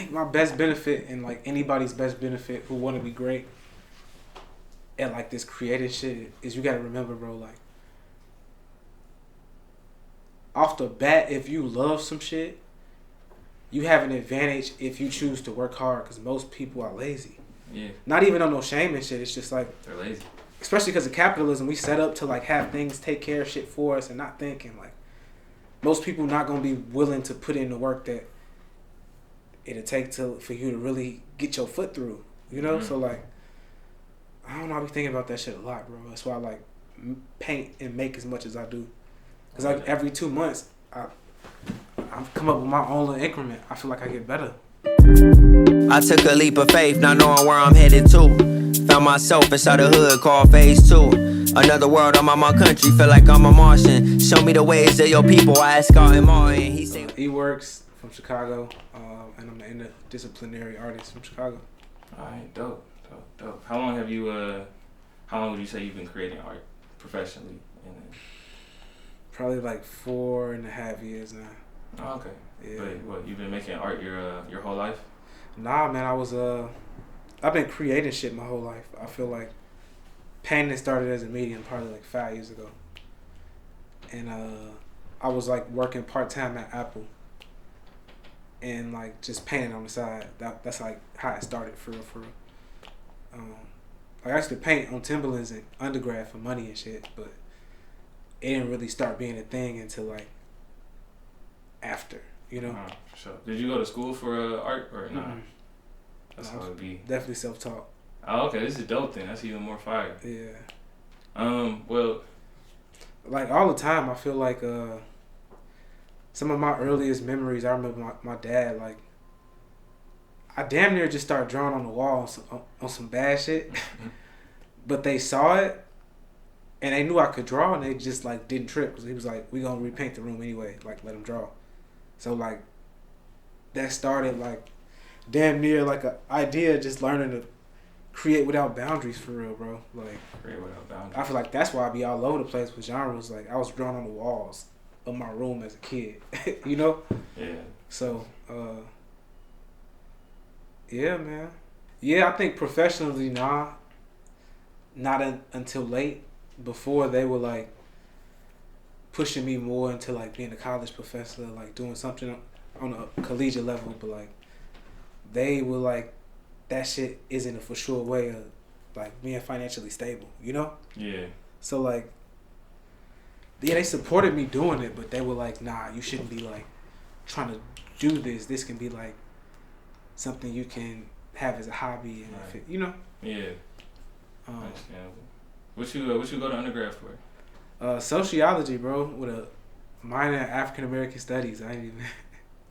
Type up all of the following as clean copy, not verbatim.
think my best benefit and like anybody's best benefit who want to be great at like this creative shit is you gotta remember, bro, like off the bat, if you love some shit, you have an advantage if you choose to work hard, because most people are lazy. Yeah. Not even on no shame and shit. It's just like they're lazy. Especially because of capitalism, we set up to like have things take care of shit for us and not thinking like most people not gonna be willing to put in the work that it'll take for you to really get your foot through. You know, so like I don't know. I be thinking about that shit a lot, bro. That's why I like paint and make as much as I do. Cause like every 2 months, I come up with my own little increment. I feel like I get better. I took a leap of faith, not knowing where I'm headed to. Found myself inside a hood called Phase 2. Another world, I'm on my country, feel like I'm a Martian. Show me the ways of your people, I ask out in Martin. He said EWRKS from Chicago, and I'm an interdisciplinary artist from Chicago. Alright, dope. How long have you, how long would you say you've been creating art professionally? Probably like 4.5 years now. Oh, okay. Yeah. But what, you've been making art your whole life? Nah, man, I've been creating shit my whole life. I feel like painting started as a medium probably like 5 years ago. And I was like working part-time at Apple and like just painting on the side. That's like how it started for real. Like I used to paint on Timberlands in undergrad for money and shit, but it didn't really start being a thing until like after, you know. For sure. Did you go to school for art or not? Mm-hmm. That's how it be. Definitely self-taught. Oh, okay. This is dope then. That's even more fire. Yeah. Well, like all the time, I feel like some of my earliest memories. I remember my dad. Like, I damn near just started drawing on the wall on some bad shit, but they saw it. And they knew I could draw, and they just like didn't trip because he was like, "We gonna repaint the room anyway. Like, let him draw." So like, that started like, damn near like an idea just learning to create without boundaries for real, bro. Like, create without boundaries. I feel like that's why I be all over the place with genres. Like, I was drawing on the walls of my room as a kid, you know. Yeah. So, yeah, man. Yeah, I think professionally, not until late. Before they were like pushing me more into like being a college professor, like doing something on a collegiate level, but like they were like that shit isn't a for sure way of like being financially stable, you know? Yeah. So like, yeah, they supported me doing it, but they were like, nah, you shouldn't be like trying to do this. This can be like something you can have as a hobby, and if it, you know? Yeah. Understandable. What you go to undergrad for? Sociology, bro, with a minor in African American studies. I ain't even.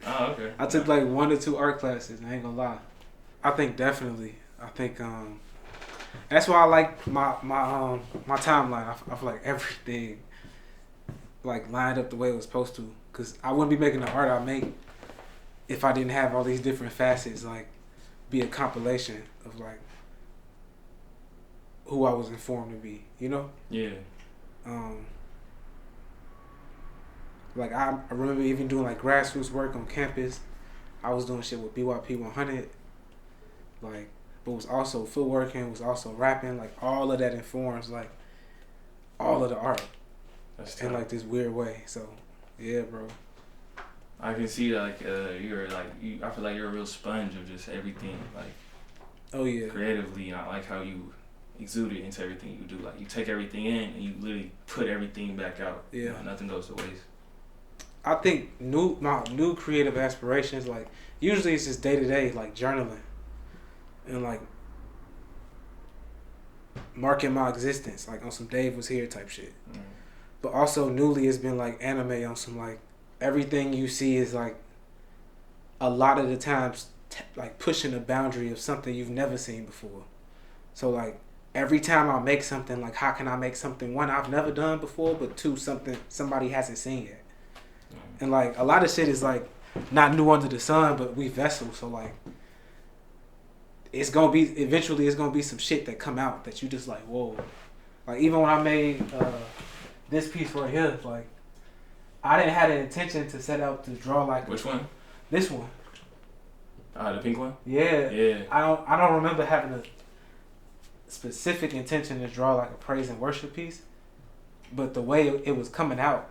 Oh, okay. I took like 1 or 2 art classes. I ain't gonna lie. I think definitely. I think that's why I like my timeline. I feel like everything like lined up the way it was supposed to. Cause I wouldn't be making the art I make if I didn't have all these different facets. Like, be a compilation of like who I was informed to be, you know? Yeah. Like I remember even doing like grassroots work on campus. I was doing shit with BYP 100. Like, but was also footworking, was also rapping. Like, all of that informs like all of the art. That's in like this weird way. So, yeah, bro. I can see like you're like I feel like you're a real sponge of just everything. Like, oh yeah, creatively, and I like how you exude it into everything you do. Like, you take everything in and you literally put everything back out. Yeah. You know, nothing goes to waste. I think my new creative aspirations, like, usually it's just day to day, like journaling and like marking my existence, like on some Dave was here type shit. But also newly it's been like anime on some like everything you see is like a lot of the times like pushing the boundary of something you've never seen before. So like every time I make something, like how can I make something, one, I've never done before, but two, something somebody hasn't seen yet. And like a lot of shit is like not new under the sun, but we vessels. So like it's gonna be eventually it's gonna be some shit that come out that you just like, whoa. Like even when I made this piece right here, like I didn't have the intention to set out to draw like which one? This one. The pink one? Yeah. Yeah. I don't remember having a specific intention to draw like a praise and worship piece, but the way it was coming out,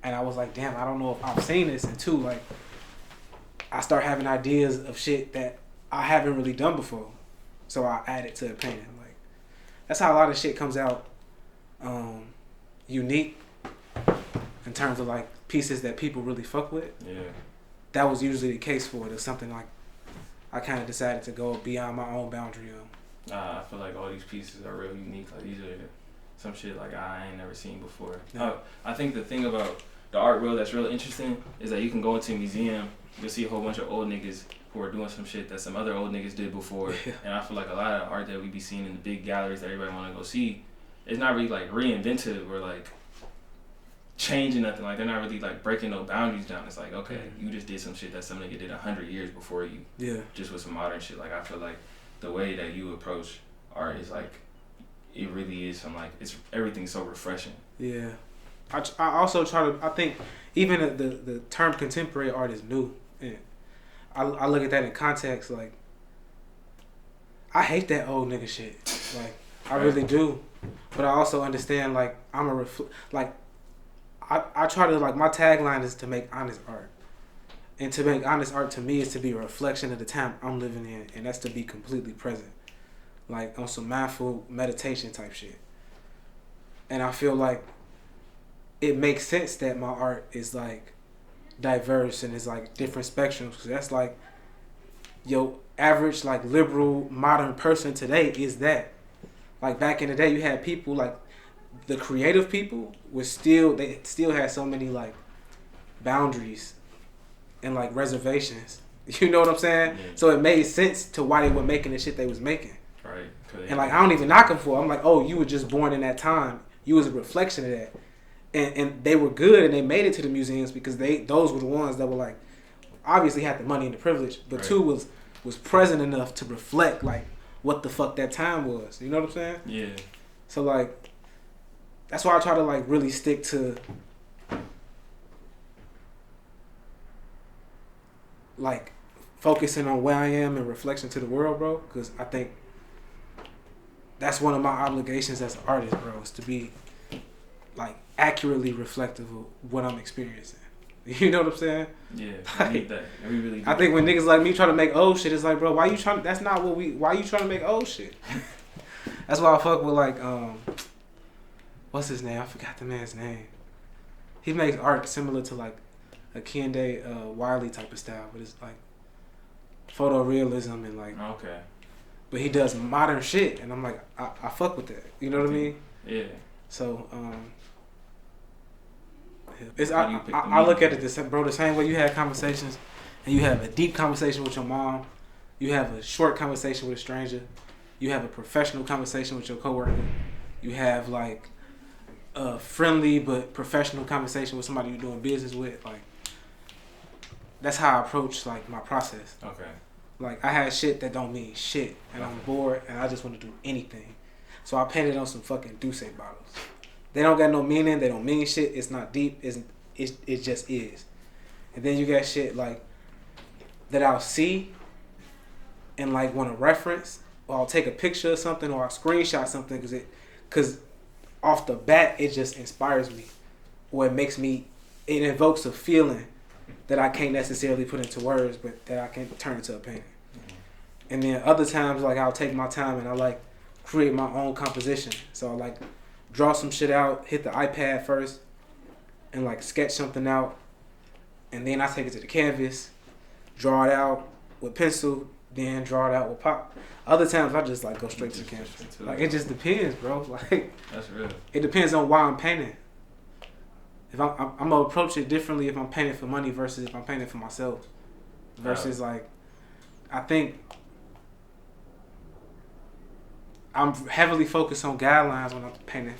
and I was like, damn, I don't know if I've seen this. And two, like, I start having ideas of shit that I haven't really done before, so I add it to a painting. Like, that's how a lot of shit comes out unique in terms of like pieces that people really fuck with. Yeah. That was usually the case for it. It's something like I kind of decided to go beyond my own boundary on. I feel like all these pieces are real unique. Like these are some shit like I ain't never seen before. No. I think the thing about the art world that's really interesting is that you can go into a museum, you'll see a whole bunch of old niggas who are doing some shit that some other old niggas did before. Yeah. And I feel like a lot of art that we be seeing in the big galleries that everybody want to go see, it's not really like reinventive or like changing nothing. Like they're not really like breaking no boundaries down. It's like, okay, you just did some shit that some nigga did 100 years before you. Yeah. Just with some modern shit. Like I feel like the way that you approach art is like, it really is some like, it's everything's so refreshing. Yeah. I also try to, I think even the term contemporary art is new. And I look at that in context, like, I hate that old nigga shit. Like, I really do. But I also understand, like, I try to, like, my tagline is to make honest art. And to make honest art to me is to be a reflection of the time I'm living in. And that's to be completely present. Like, on some mindful meditation type shit. And I feel like it makes sense that my art is, like, diverse and it's, like, different spectrums. Because that's, like, your average, like, liberal, modern person today is that. Like, back in the day, you had people, like, the creative people they still had so many, like, boundaries and, like, reservations. You know what I'm saying? Yeah. So it made sense to why they were making the shit they was making. Right. And, like, I don't even knock them for it. I'm like, oh, you were just born in that time. You was a reflection of that. And they were good and they made it to the museums because those were the ones that were, like, obviously had the money and the privilege, but right. Two was present enough to reflect, like, what the fuck that time was. You know what I'm saying? Yeah. So, like, that's why I try to, like, really stick to, like, focusing on where I am and reflection to the world, bro. Because I think that's one of my obligations as an artist, bro, is to be, like, accurately reflective of what I'm experiencing. You know what I'm saying? Yeah, like, I need that. We really do. I think when niggas like me try to make old shit, it's like, bro, why you trying to make old shit? That's why I fuck with, like, what's his name? I forgot the man's name. He makes art similar to, like, a Kende Wiley type of style, but it's like photorealism and, like, okay. But he does modern shit, and I'm like, I fuck with that. You know what I mean? Yeah. So, I look at it the same way you had conversations, and you have a deep conversation with your mom, you have a short conversation with a stranger, you have a professional conversation with your coworker, you have, like, a friendly but professional conversation with somebody you're doing business with. Like, that's how I approach, like, my process. Okay. Like, I had shit that don't mean shit, and I'm bored, and I just want to do anything. So I painted on some fucking Douce bottles. They don't got no meaning. They don't mean shit. It's not deep. It just is. And then you got shit, like, that I'll see and, like, want to reference, or I'll take a picture of something, or I'll screenshot something because off the bat it just inspires me, or it invokes a feeling that I can't necessarily put into words, but that I can turn into a painting. Mm-hmm. And then other times, like, I'll take my time and I, like, create my own composition. So I, like, draw some shit out, hit the iPad first, and, like, sketch something out, and then I take it to the canvas, draw it out with pencil, then draw it out with pop. Other times I just, like, go straight to the canvas. Like, it just depends, bro. Like, that's real. It depends on why I'm painting. If I'm gonna approach it differently if I'm painting for money versus if I'm painting for myself. Versus, like, I think I'm heavily focused on guidelines when I'm painting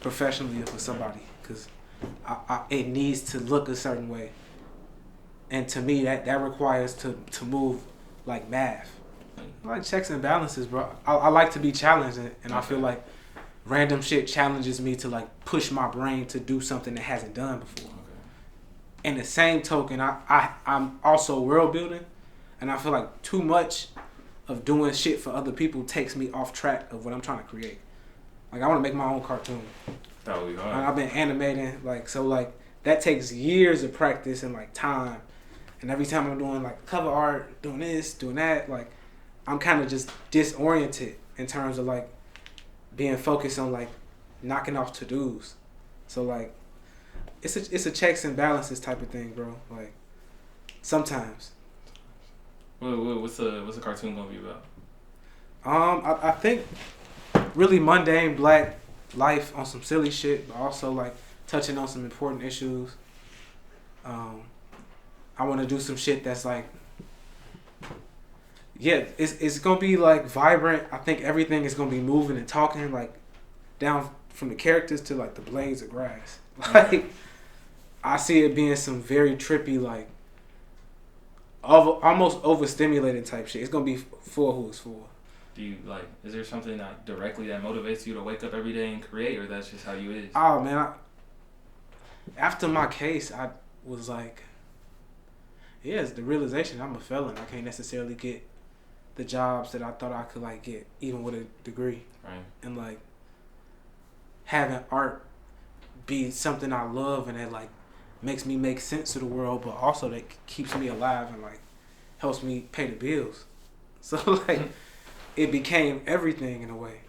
professionally for somebody, because it needs to look a certain way, and to me that requires to move like math. I like checks and balances, bro. I like to be challenged, and I feel like random shit challenges me to, like, push my brain to do something that hasn't done before. In the same token, I'm also world building, And I feel like too much of doing shit for other people takes me off track of what I'm trying to create. Like I want to make my own cartoon. That would be hard. And I've been animating, like, so like that takes years of practice and like time. And every time I'm doing like cover art, doing this, doing that, like I'm kind of just disoriented in terms of like being focused on like knocking off to-dos. So like it's a checks and balances type of thing, bro. Like sometimes. What's the cartoon gonna be about? I think really mundane black life on some silly shit, but also like touching on some important issues. I want to do some shit that's like, yeah, it's gonna be like vibrant. I think everything is gonna be moving and talking, like down from the characters to like the blades of grass. Like I see it being some very trippy, like almost overstimulating type shit. It's gonna be for who it's for. Do you like? Is there something that directly that motivates you to wake up every day and create, or that's just how you is? Oh man, after my case, I was like, yeah, it's the realization I'm a felon. I can't necessarily get the jobs that I thought I could like get, even with a degree. Right. And like having art be something I love and that like makes me make sense of the world, but also that keeps me alive and like helps me pay the bills. So like it became everything in a way.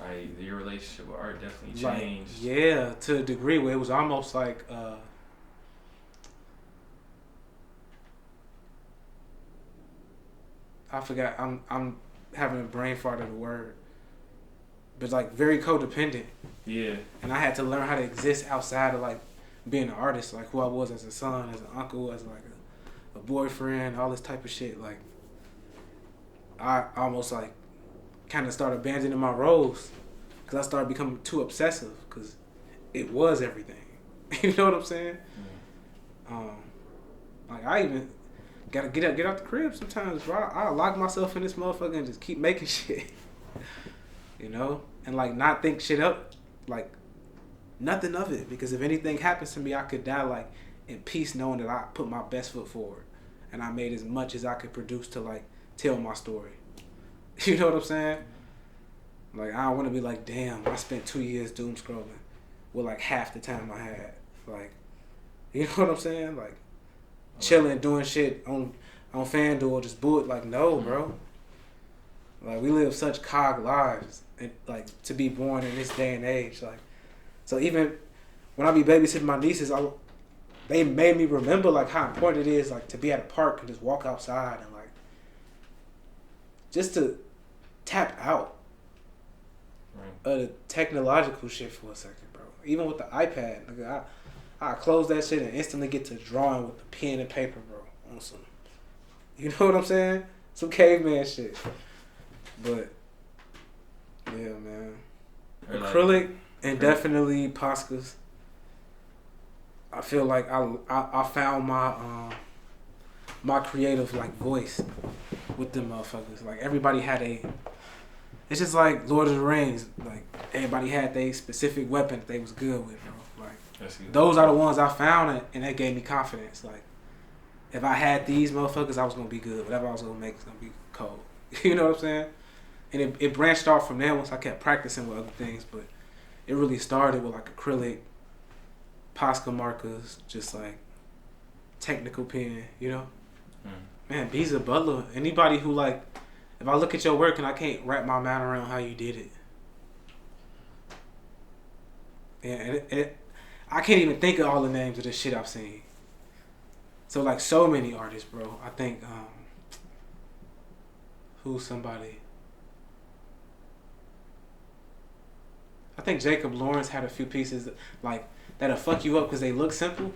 Right. Your relationship with art definitely Like, changed. yeah, to a degree where it was almost like I forgot. I'm having a brain fart of the word, but like very codependent. Yeah. And I had to learn how to exist outside of like being an artist, like who I was as a son, as an uncle, as like a boyfriend, all this type of shit. Like I almost like kind of started abandoning my roles because I started becoming too obsessive because it was everything. You know what I'm saying? Mm. Like I even gotta get out the crib sometimes, bro. I lock myself in this motherfucker and just keep making shit. You know? And like not think shit up, like nothing of it. Because if anything happens to me, I could die like in peace knowing that I put my best foot forward and I made as much as I could produce to like tell my story. You know what I'm saying? Like I don't want to be like, damn, I spent 2 years doom scrolling with like half the time I had. Like, you know what I'm saying? Like chilling, doing shit on FanDuel, just bullet. Like, no, bro. Like, we live such cog lives, and like to be born in this day and age. Like, so even when I be babysitting my nieces, they made me remember like how important it is like to be at a park and just walk outside and like just to tap out of the technological shit for a second, bro. Even with the iPad, like I close that shit and instantly get to drawing with the pen and paper, bro. On some, you know what I'm saying? Some caveman shit. But yeah, man. Acrylic and definitely Poscas. I feel like I found my creative like voice with them motherfuckers. Like everybody had it's just like Lord of the Rings. Like everybody had their specific weapon that they was good with, bro. Like those are the ones I found and that gave me confidence. Like if I had these motherfuckers, I was gonna be good. Whatever I was gonna make was gonna be cold. You know what I'm saying? And it branched off from there once I kept practicing with other things, but it really started with like acrylic, Posca markers, just like technical pen, you know? Man, Beezer Butler, anybody who like, if I look at your work and I can't wrap my mind around how you did it. Yeah, and I can't even think of all the names of the shit I've seen. So like so many artists, bro. I think, who's somebody? I think Jacob Lawrence had a few pieces like that'll fuck you up because they look simple,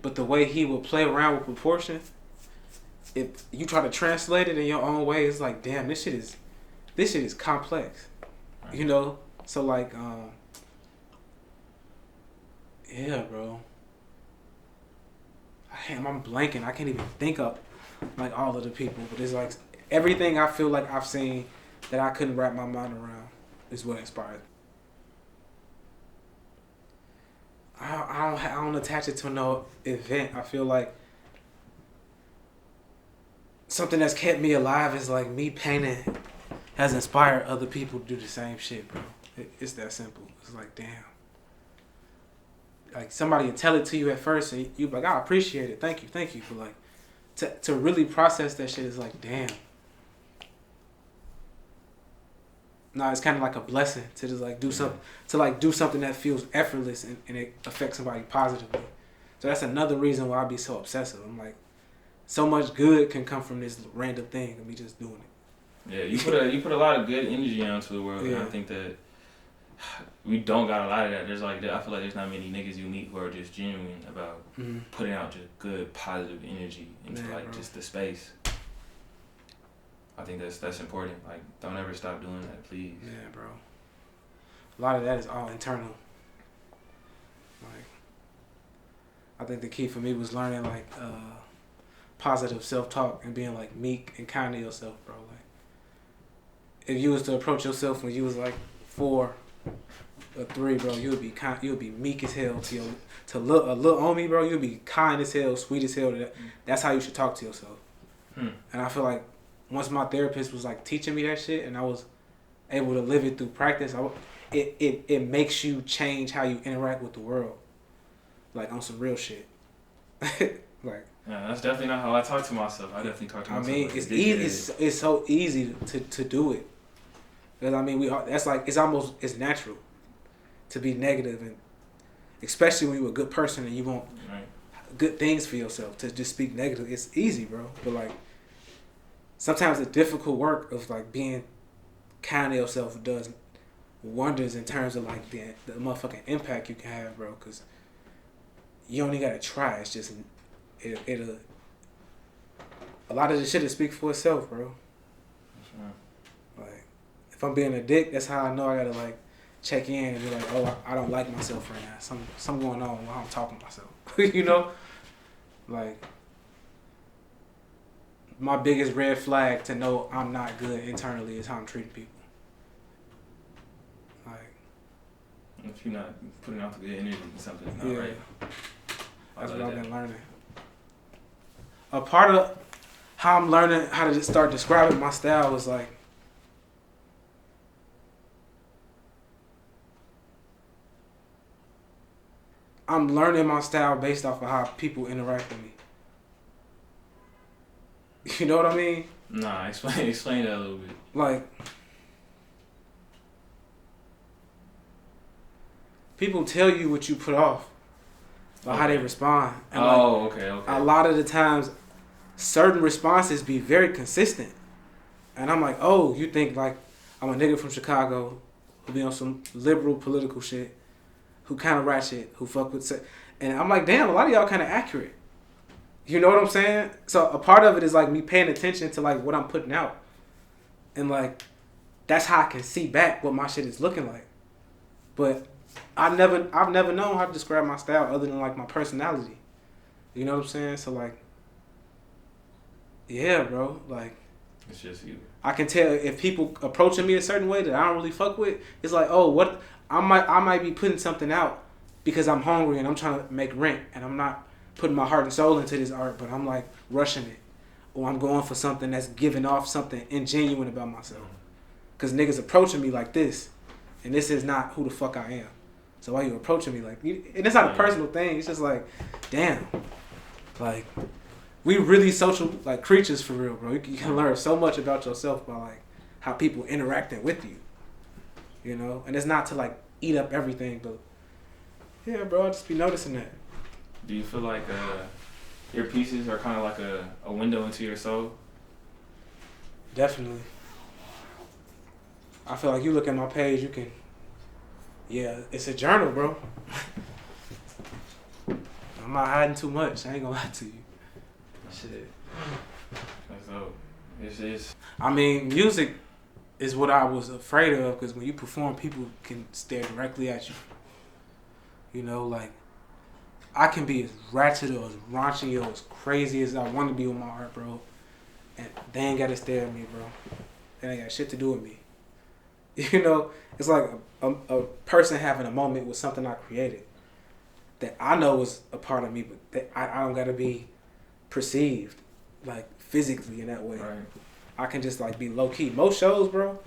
but the way he would play around with proportion, if you try to translate it in your own way, it's like, damn, this shit is complex, you know. So like, yeah, bro. I'm blanking. I can't even think of like all of the people, but it's like everything I feel like I've seen that I couldn't wrap my mind around is what inspired me. I don't attach it to no event. I feel like something that's kept me alive is like me painting has inspired other people to do the same shit, bro. It's that simple. It's like, damn. Like, somebody will tell it to you at first, and you be like, I appreciate it. Thank you. But, like, to really process that shit is like, damn. No, it's kind of like a blessing to just, like, do something, do something that feels effortless and it affects somebody positively. So that's another reason why I be so obsessive. I'm like, so much good can come from this random thing and me just doing it. Yeah, you put a lot of good energy out into the world, and I think that we don't got a lot of that. There's like, I feel like there's not many niggas you meet who are just genuine about putting out just good, positive energy into just the space. I think that's important. Like, don't ever stop doing that, please. Yeah, bro. A lot of that is all internal. Like, I think the key for me was learning like positive self-talk and being like meek and kind to yourself, bro. Like, if you was to approach yourself when you was like 4 or 3, bro, you'll be meek as hell to little on me, bro. You'll be kind as hell, sweet as hell. That's how you should talk to yourself. And I feel like once my therapist was like teaching me that shit, and I was able to live it through practice, it makes you change how you interact with the world, like on some real shit. Like, yeah, that's definitely not how I talk to myself. I definitely talk to myself. I mean, it's easy. It's so easy to do it. Because I mean, it's natural to be negative, and especially when you're a good person and you want good things for yourself, to just speak negative. It's easy, bro. But like, sometimes the difficult work of like being kind to yourself does wonders in terms of like the motherfucking impact you can have, bro. Because you only gotta try. It's just it'll a lot of the shit will speak for itself, bro. Like, if I'm being a dick, that's how I know I gotta like check in and be like, oh, I don't like myself right now. Something going on while I'm talking to myself. You know? Like, my biggest red flag to know I'm not good internally is how I'm treating people. Like, if you're not putting out the good energy, something's not right. That's what I've been learning. A part of how I'm learning how to just start describing my style was like, I'm learning my style based off of how people interact with me. You know what I mean? Nah, explain that a little bit. Like, people tell you what you put off by how they respond. And okay. A lot of the times, certain responses be very consistent. And I'm like, oh, you think like I'm a nigga from Chicago who be on some liberal political shit, who kind of ratchet, who fuck with... And I'm like, damn, a lot of y'all kind of accurate. You know what I'm saying? So a part of it is like me paying attention to like what I'm putting out. And like, that's how I can see back what my shit is looking like. But I've never known how to describe my style other than like my personality. You know what I'm saying? So like, yeah, bro. Like, it's just you. I can tell if people approaching me a certain way that I don't really fuck with. It's like, oh, what I might be putting something out because I'm hungry and I'm trying to make rent and I'm not putting my heart and soul into this art, but I'm like rushing it, or I'm going for something that's giving off something ingenuine about myself. Cause niggas approaching me like this, and this is not who the fuck I am. So why you approaching me like? And it's not a personal thing. It's just like, damn, like we really social like creatures for real, bro. You can learn so much about yourself by like how people interacting with you. You know, and it's not to like eat up everything, but yeah, bro, I just be noticing that. Do you feel like your pieces are kind of like a window into your soul? Definitely. I feel like you look at my page, you can... Yeah, it's a journal, bro. I'm not hiding too much. I ain't gonna lie to you. Shit. So, it's just... I mean, music is what I was afraid of, because when you perform, people can stare directly at you. You know, like... I can be as ratchet or as raunchy or as crazy as I want to be with my art, bro. And they ain't got to stare at me, bro. They ain't got shit to do with me. You know, it's like a person having a moment with something I created that I know is a part of me, but that I don't got to be perceived like physically in that way. Right. I can just like be low key. Most shows, bro.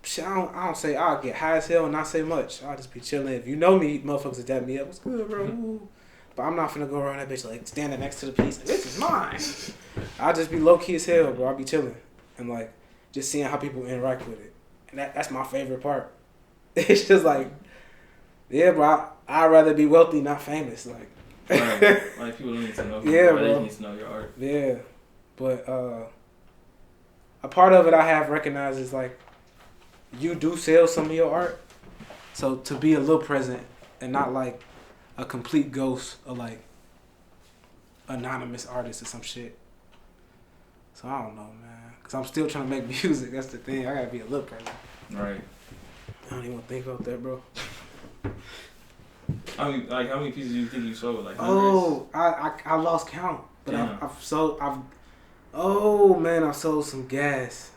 Shit, I don't say I'll get high as hell and not say much. I'll just be chilling. If you know me, motherfuckers will dap me up. What's good, bro? Ooh. But I'm not finna go around that bitch like standing next to the piece. Like, this is mine. I'll just be low key as hell, bro. I'll be chilling and like just seeing how people interact with it. And that's my favorite part. It's just like, yeah, bro. I'd rather be wealthy, not famous. Like, right. Like people don't need to know. Yeah, bro. They bro. need to know your art. Yeah, but a part of it I have recognized is like, you do sell some of your art, so to be a little present and not like a complete ghost or like anonymous artist or some shit. So I don't know, man, cause I'm still trying to make music. That's the thing. I gotta be a little present. Right. I don't even want to think about that, bro. I mean, like, how many pieces do you think you sold? Like, hundreds? I lost count, but I've sold some gas.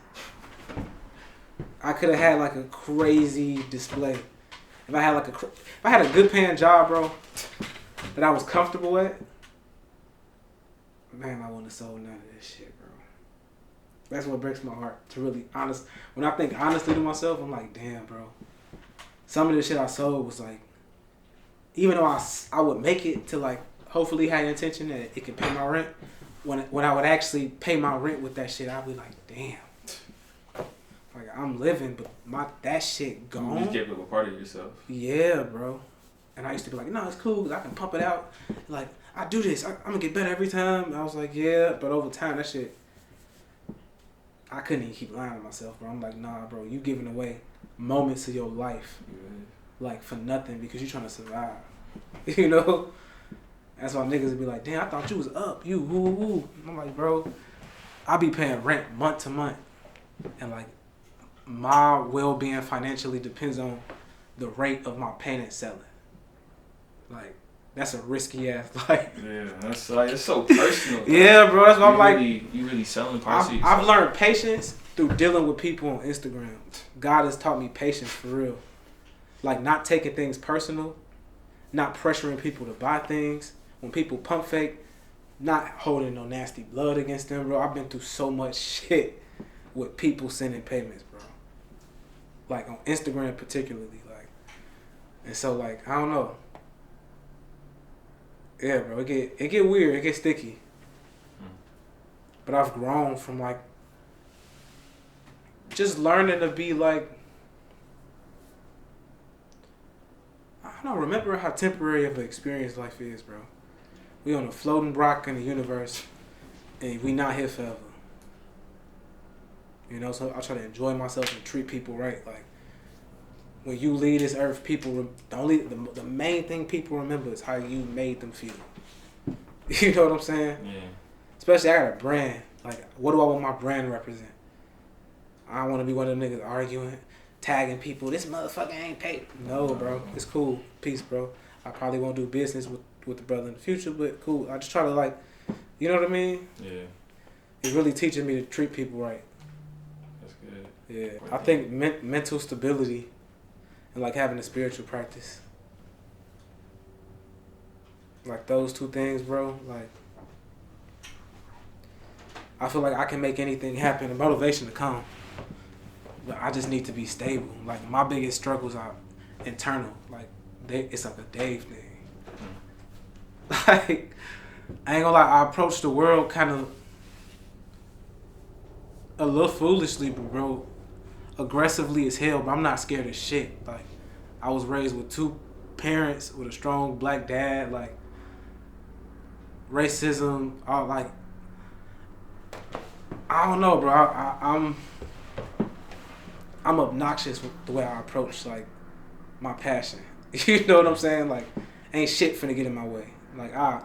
I could have had like a crazy display. If I had a good paying job, bro, that I was comfortable at, man, I wouldn't have sold none of this shit, bro. That's what breaks my heart. To really honest, when I think honestly to myself, I'm like, damn, bro. Some of the shit I sold was like, even though I would make it to like hopefully have the intention that it could pay my rent, when I would actually pay my rent with that shit, I'd be like, damn. Like, I'm living, but that shit gone. You just gave up a part of yourself. Yeah, bro. And I used to be like, no, it's cool, 'cause I can pump it out. Like, I do this. I'm going to get better every time. And I was like, yeah. But over time, that shit, I couldn't even keep lying to myself, bro. I'm like, nah, bro, you giving away moments of your life, like, for nothing because you're trying to survive. You know? That's why niggas would be like, damn, I thought you was up. You, woo. I'm like, bro, I be paying rent month to month. And, like, my well-being financially depends on the rate of my paint and selling. Like, that's a risky ass life. Yeah, that's like, it's so personal. Yeah, bro. That's why I'm like, you really selling parts of yourself. I've learned patience through dealing with people on Instagram. God has taught me patience for real. Like, not taking things personal, not pressuring people to buy things. When people pump fake, not holding no nasty blood against them, bro. I've been through so much shit with people sending payments, bro. Like, on Instagram particularly, like. And so, like, I don't know. Yeah, bro, it get weird, it get sticky. But I've grown from, like, just learning to be, like, I don't know, remember how temporary of an experience life is, bro. We on a floating rock in the universe, and we not here forever. You know, so I try to enjoy myself and treat people right. Like, when you leave this earth, people, the main thing people remember is how you made them feel. You know what I'm saying? Yeah. Especially, I got a brand. Like, what do I want my brand to represent? I don't want to be one of them niggas arguing, tagging people. This motherfucker ain't paid. No, bro. It's cool. Peace, bro. I probably won't do business with the brother in the future, but cool. I just try to, like, you know what I mean? Yeah. It's really teaching me to treat people right. That's good. Yeah. I think mental stability and, like, having a spiritual practice. Like, those two things, bro, like, I feel like I can make anything happen. The motivation to come. But I just need to be stable. Like, my biggest struggles are internal. Like, it's like a Dave thing. Like, I ain't gonna lie, I approach the world kind of a little foolishly, but bro, aggressively as hell, but I'm not scared of shit. Like, I was raised with two parents with a strong black dad, like, racism, all, like, I don't know, bro. I'm obnoxious with the way I approach, like, my passion. You know what I'm saying? Like, ain't shit finna get in my way. Like, a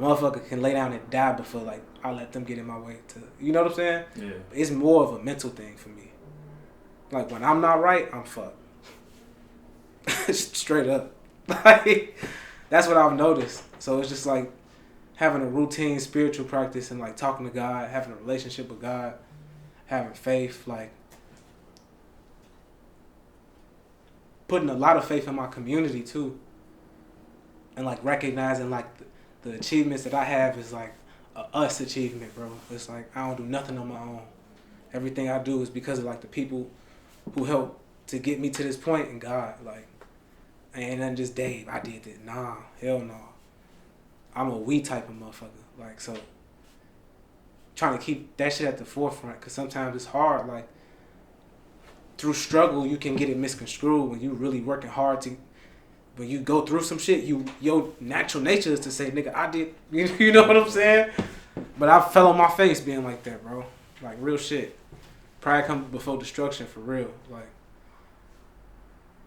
motherfucker can lay down and die before, like, I let them get in my way to, you know what I'm saying? Yeah. It's more of a mental thing for me. Like, when I'm not right, I'm fucked. Straight up. Like, that's what I've noticed. So it's just like having a routine spiritual practice and, like, talking to God, having a relationship with God, having faith, like, putting a lot of faith in my community too, and, like, recognizing, like, the achievements that I have is, like, a us achievement, bro. It's like I don't do nothing on my own. Everything I do is because of like the people who helped to get me to this point, and God, like, ain't nothing just Dave, I did it. Nah, hell no. I'm a we type of motherfucker. Like, so trying to keep that shit at the forefront, because sometimes it's hard. Like, through struggle, you can get it misconstrued when you really working hard to. When you go through some shit, your natural nature is to say, nigga, I did. You know what I'm saying? But I fell on my face being like that, bro. Like, real shit. Pride comes before destruction, for real. Like,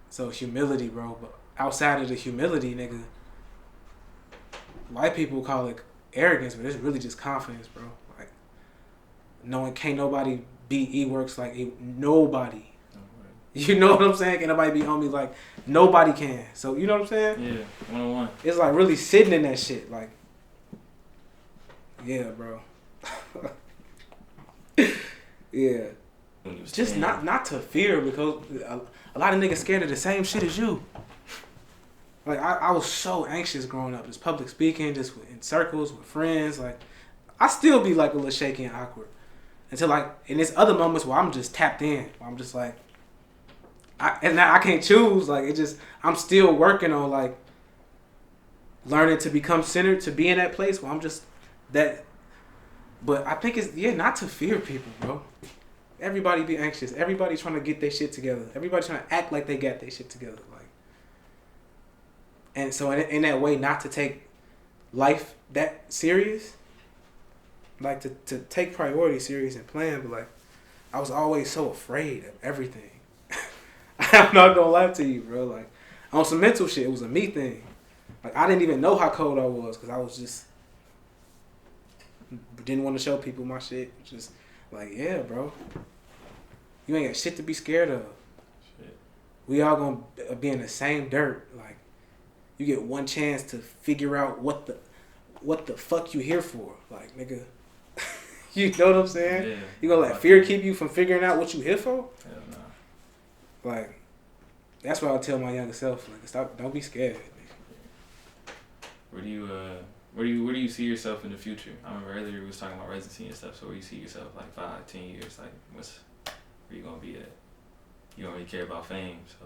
so humility, bro. But outside of the humility, nigga, white people call it arrogance, but it's really just confidence, bro. Like, knowing can't nobody beat EWRKS like nobody. You know what I'm saying? Can't nobody be on me like nobody can. So you know what I'm saying? Yeah, 101. It's like really sitting in that shit. Like, yeah, bro. Yeah. Just not to fear, because a lot of niggas scared of the same shit as you. Like, I was so anxious growing up, just public speaking, just in circles with friends. Like, I still be like a little shaky and awkward until like, and there's other moments where I'm just tapped in. Where I'm just like, I can't choose. Like, it just, I'm still working on like learning to become centered, to be in that place where I'm just that. But I think it's, not to fear people, bro. Everybody be anxious. Everybody trying to get their shit together. Everybody trying to act like they got their shit together. Like, and so in that way, not to take life that serious. Like, to take priority serious and plan, but like, I was always so afraid of everything. I'm not gonna lie to you, bro. Like, on some mental shit, it was a me thing. Like, I didn't even know how cold I was, because I was just didn't want to show people my shit. Just like, yeah, bro, you ain't got shit to be scared of. Shit. We all gonna be in the same dirt. Like, you get one chance to figure out what the fuck you here for. Like, nigga, you know what I'm saying? Yeah. You gonna let fear keep you from figuring out what you here for? Hell no. Like, that's what I tell my younger self. Like, stop, don't be scared. Where do you see yourself in the future? I remember earlier we was talking about residency and stuff. So where do you see yourself like 5, 10 years? Like, where you gonna be at? You don't really care about fame, so.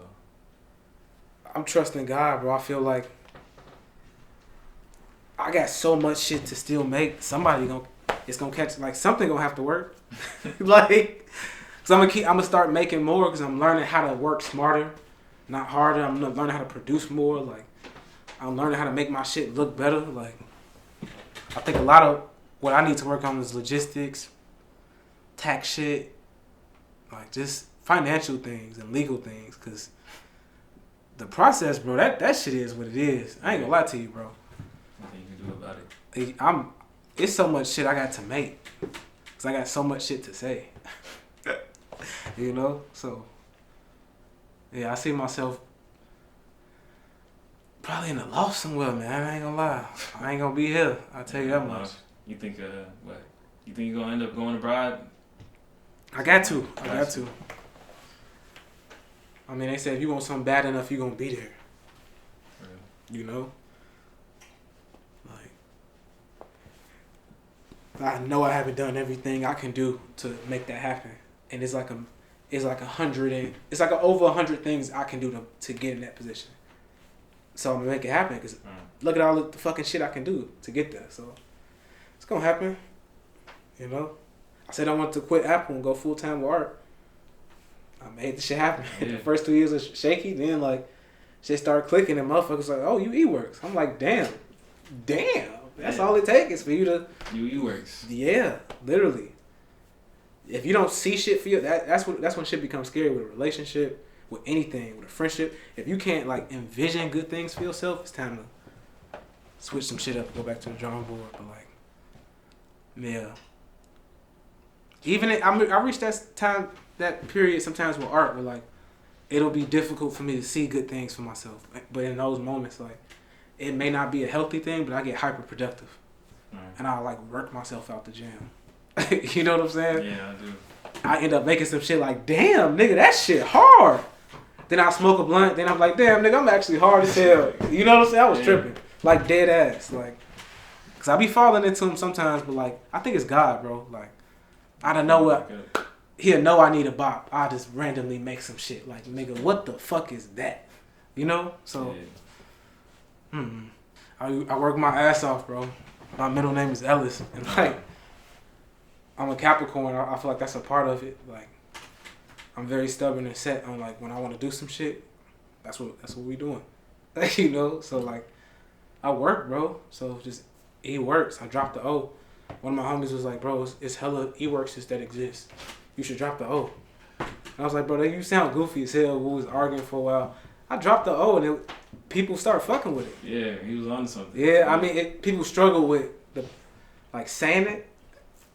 I'm trusting God, bro. I feel like I got so much shit to still make. It's gonna catch, like, something gonna have to work. Like, so I'm gonna start making more, because I'm learning how to work smarter, not harder. I'm learning how to produce more. Like, I'm learning how to make my shit look better. Like, I think a lot of what I need to work on is logistics, tax shit, like just financial things and legal things, because the process, bro, that shit is what it is. I ain't gonna lie to you, bro. Nothing you can do about it. It's so much shit I got to make, because I got so much shit to say. You know? So, yeah, I see myself probably in the loft somewhere, man. I ain't gonna lie. I ain't gonna be here. I'll tell you that much. You think, what? You think you're gonna end up going abroad? I got to. I mean, they said if you want something bad enough, you're gonna be there. Really? You know? Like, I know I haven't done everything I can do to make that happen. And it's like over 100 things I can do to get in that position. So I'm gonna make it happen, because look at all the fucking shit I can do to get there. So it's gonna happen, you know. I said I wanted to quit Apple and go full time with art. I made the shit happen. Yeah. The first 2 years was shaky, then like shit started clicking, and motherfuckers like, oh, you EWRKS. I'm like, damn, that's all it takes is for you to. You EWRKS. Yeah, literally. If you don't see shit for you, that's when shit becomes scary with a relationship, with anything, with a friendship. If you can't like envision good things for yourself, it's time to switch some shit up, go back to the drawing board. But like, yeah. I reached that period sometimes with art where like, it'll be difficult for me to see good things for myself. But in those moments, like, it may not be a healthy thing, but I get hyper productive, and I like work myself out the gym. You know what I'm saying? Yeah, I do. I end up making some shit like, damn, nigga, that shit hard. Then I smoke a blunt. Then I'm like, damn, nigga, I'm actually hard as hell. You know what I'm saying? I was tripping. Like, dead ass. Like, Cause I be falling into him sometimes, but like I think it's God, bro. Like I don't know what he'll know I need a bop. I just randomly make some shit. Like nigga, what the fuck is that? You know? So I work my ass off, bro. My middle name is Ellis, and like I'm a Capricorn. I feel like that's a part of it. Like I'm very stubborn and set on like when I want to do some shit. That's what we doing. You know? So like I work, bro. So just EWRKS. I dropped the O. One of my homies was like, bro, it's hella EWRKS that exist. You should drop the O. And I was like, bro, you sound goofy as hell. We was arguing for a while. I dropped the O and people start fucking with it. Yeah, he was on something. Yeah, I mean, people struggle with the like saying it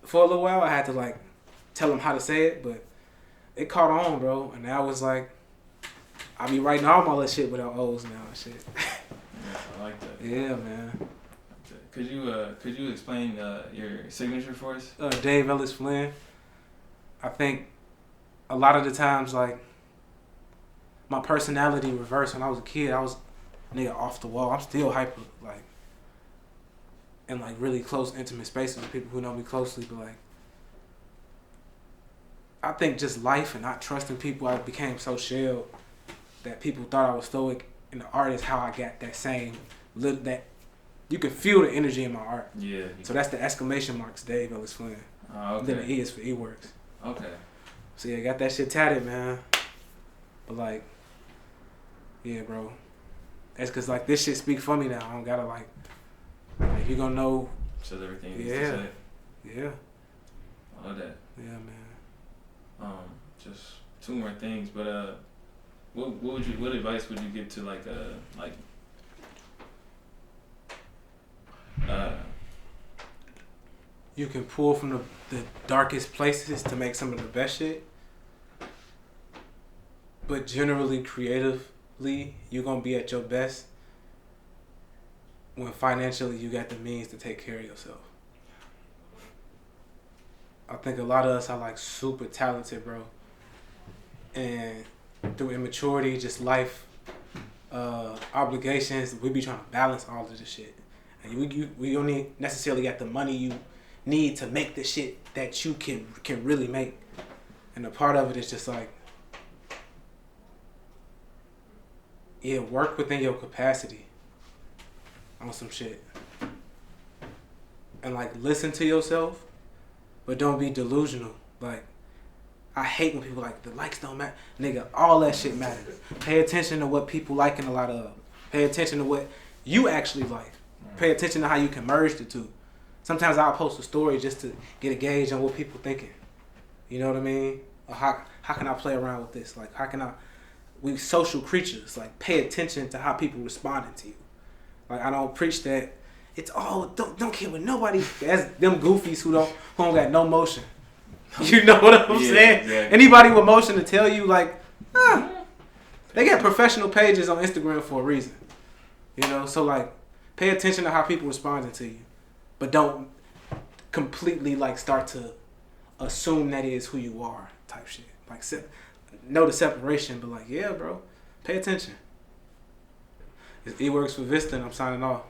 for a little while. I had to like tell them how to say it, but it caught on, bro. And now it's like I be writing all my little shit without O's now and shit. Yeah, I like that. Yeah, man. Could you explain your signature for us? Dave Ellis Flynn. I think a lot of the times, like, my personality reversed. When I was a kid, I was nigga off the wall. I'm still hyper, like, in like really close, intimate spaces with people who know me closely. But like, I think just life and not trusting people, I became so shelled that people thought I was stoic. And the art is how I got that same little that. You can feel the energy in my art. Yeah. So that's the exclamation marks, Dave Ellis Flynn. Oh, okay. Then the E is for EWRKS. Okay. So yeah, got that shit tatted, man. But like, yeah, bro. That's cause like this shit speak for me now. I don't gotta like you gonna know. Says everything you need to say. Yeah. I love that. Yeah, man. Just two more things, but what advice would you give to like you can pull from the darkest places to make some of the best shit. But generally, creatively, you're going to be at your best when financially you got the means to take care of yourself. I think a lot of us are like super talented, bro. And through immaturity, just life, obligations, we be trying to balance all of this shit. And we don't necessarily got the money you need to make the shit that you can really make. And a part of it is just like, yeah, work within your capacity on some shit. And like listen to yourself, but don't be delusional. Like, I hate when people like, the likes don't matter. Nigga, all that shit matters. Pay attention to what people like and a lot of. Pay attention to what you actually like. Pay attention to how you can merge the two. Sometimes I'll post a story just to get a gauge on what people thinking. You know what I mean? Or how can I play around with this? Like, we social creatures. Like, pay attention to how people responding to you. Like, I don't preach that it's all, don't care what nobody, that's them goofies who don't got no motion. You know what I'm saying? Yeah. Anybody with motion to tell you, like, they got professional pages on Instagram for a reason. You know? So, like, pay attention to how people responding to you. But don't completely, like, start to assume that is who you are type shit. Like, know the separation, but, like, yeah, bro, pay attention. It's EWRKS for Vista, and I'm signing off.